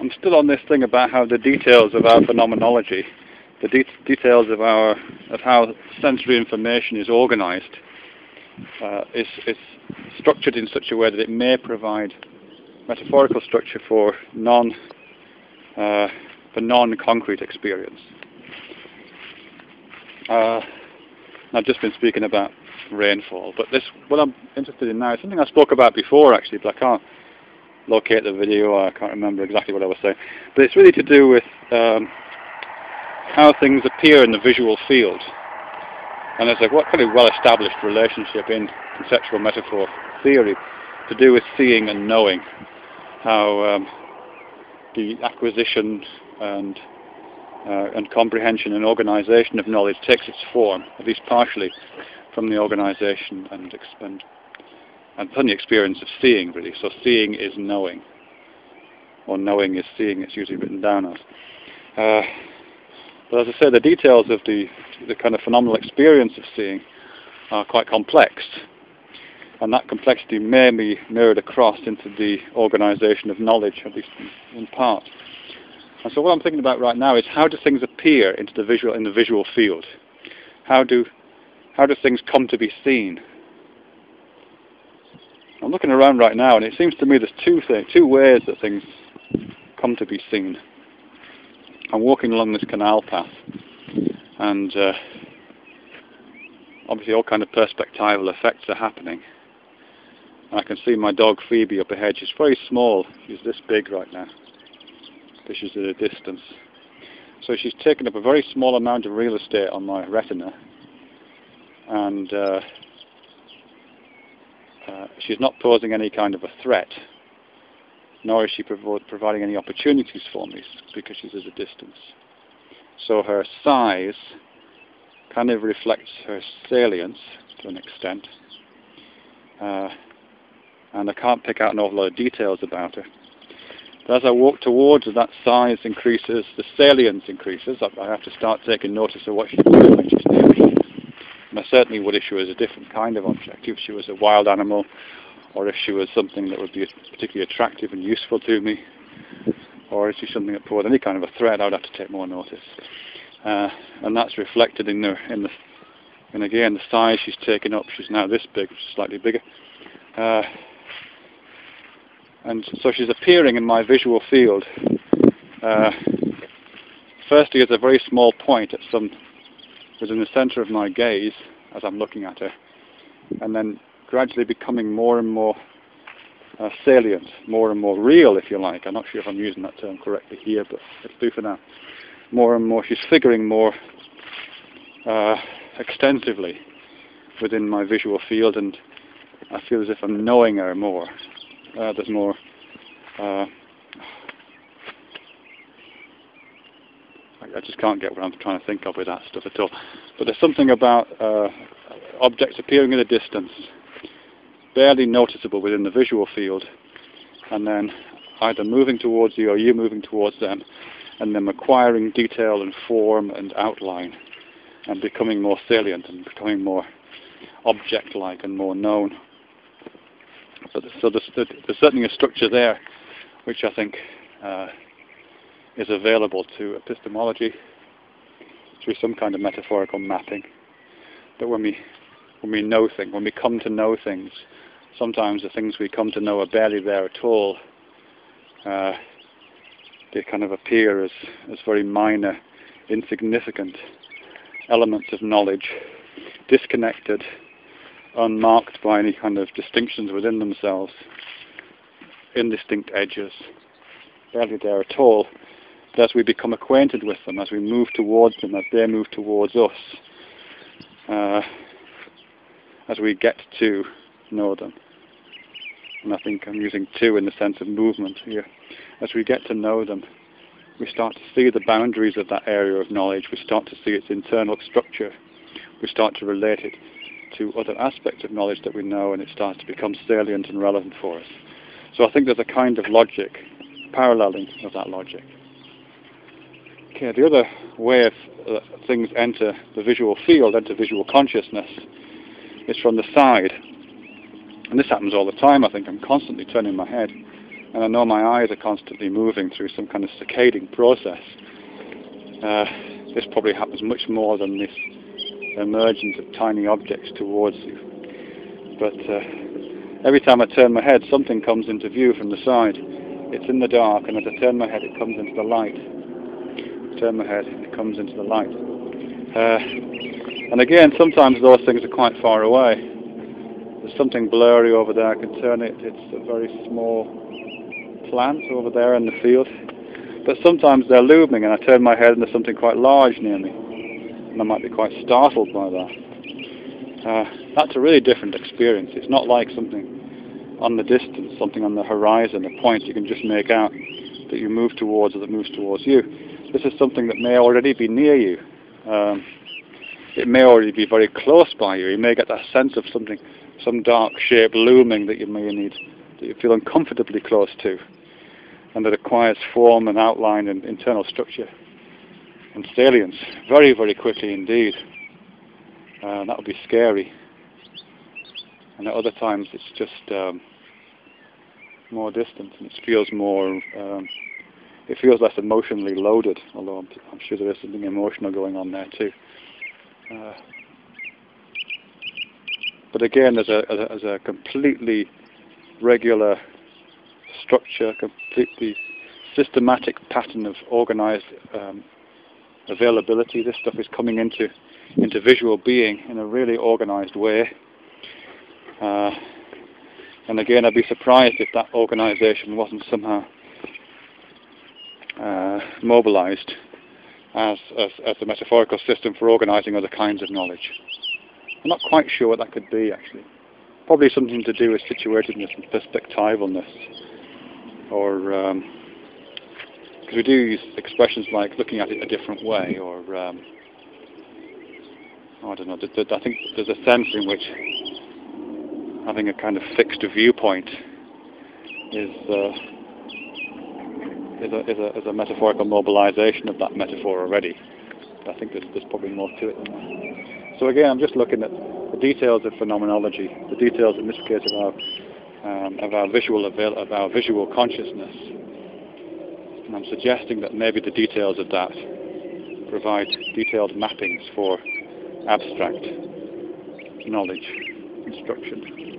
I'm still on this thing about how the details of our phenomenology, the details of how sensory information is organised, is structured in such a way that it may provide metaphorical structure for non-concrete experience. I've just been speaking about rainfall, but what I'm interested in now is something I spoke about before actually, but I can't locate the video, or I can't remember exactly what I was saying. But it's really to do with how things appear in the visual field. And there's a kind of well-established relationship in conceptual metaphor theory to do with seeing and knowing, how the acquisition and comprehension and organisation of knowledge takes its form, at least partially, from the organisation and from the experience of seeing, really. So seeing is knowing, or knowing is seeing. It's usually written down as. But as I say, the details of the kind of phenomenal experience of seeing are quite complex, and that complexity may be mirrored across into the organisation of knowledge, at least in part. And so what I'm thinking about right now is how do things appear in the visual field? How do things come to be seen? I'm looking around right now, and it seems to me there's two ways that things come to be seen. I'm walking along this canal path, and obviously all kind of perspectival effects are happening. I can see my dog Phoebe up ahead. She's very small. She's this big right now, because she's at a distance. So she's taken up a very small amount of real estate on my retina, and she's not posing any kind of a threat, nor is she providing any opportunities for me, because she's at a distance. So her size kind of reflects her salience to an extent, and I can't pick out an awful lot of details about her. But as I walk towards her, that size increases, the salience increases. I have to start taking notice of what she's doing when she's near me. And I certainly would if she was a different kind of object, if she was a wild animal, or if she was something that would be particularly attractive and useful to me, or if she's something that posed any kind of a threat, I would have to take more notice. And that's reflected in again the size she's taken up. She's now this big, slightly bigger. And so she's appearing in my visual field. Firstly, as a very small point within the centre of my gaze as I'm looking at her, and then gradually becoming more and more salient, more and more real, if you like. I'm not sure if I'm using that term correctly here, but let's do for now. More and more, she's figuring more extensively within my visual field, and I feel as if I'm knowing her more. There's more I just can't get what I'm trying to think of with that stuff at all. But there's something about objects appearing at a distance, barely noticeable within the visual field, and then either moving towards you or you moving towards them, and them acquiring detail and form and outline, and becoming more salient and becoming more object-like and more known. So there's certainly a structure there which I think is available to epistemology through some kind of metaphorical mapping. But when we know things, when we come to know things, sometimes the things we come to know are barely there at all. They kind of appear as very minor, insignificant elements of knowledge, disconnected, unmarked by any kind of distinctions within themselves, indistinct edges, barely there at all. But as we become acquainted with them, as we move towards them, as they move towards us, as we get to know them, and I think I'm using to in the sense of movement here, as we get to know them, we start to see the boundaries of that area of knowledge, we start to see its internal structure, we start to relate it to other aspects of knowledge that we know, and it starts to become salient and relevant for us. So I think there's a kind of logic, paralleling of that logic. Okay, the other way of things enter the visual field, enter visual consciousness, is from the side. And this happens all the time. I think I'm constantly turning my head and I know my eyes are constantly moving through some kind of saccading process. This probably happens much more than this emergence of tiny objects towards you. But every time I turn my head, something comes into view from the side. It's in the dark, and as I turn my head, it comes into the light. Turn my head, it comes into the light. And again, sometimes those things are quite far away. There's something blurry over there. I can turn it. It's a very small plant over there in the field. But sometimes they're looming, and I turn my head, and there's something quite large near me, and I might be quite startled by that. That's a really different experience. It's not like something on the distance, something on the horizon, a point you can just make out that you move towards or that moves towards you. This is something that may already be near you. It may already be very close by you. You may get that sense of something, some dark shape looming that you feel uncomfortably close to, and that acquires form and outline and internal structure and salience very, very quickly indeed. That would be scary. And at other times it's just more distant, and it feels more, it feels less emotionally loaded, although I'm sure there is something emotional going on there too. But again, as a completely regular structure, completely systematic pattern of organised availability, this stuff is coming into visual being in a really organised way. And again, I'd be surprised if that organisation wasn't somehow mobilised as a metaphorical system for organising other kinds of knowledge. I'm not quite sure what that could be, actually. Probably something to do with situatedness and perspectivalness, or because we do use expressions like looking at it a different way, or I don't know. I think there's a sense in which having a kind of fixed viewpoint is a metaphorical mobilization of that metaphor already. But I think there's probably more to it than that. So again, I'm just looking at the details of phenomenology, the details in this case of our visual consciousness, and I'm suggesting that maybe the details of that provide detailed mappings for abstract knowledge, instruction.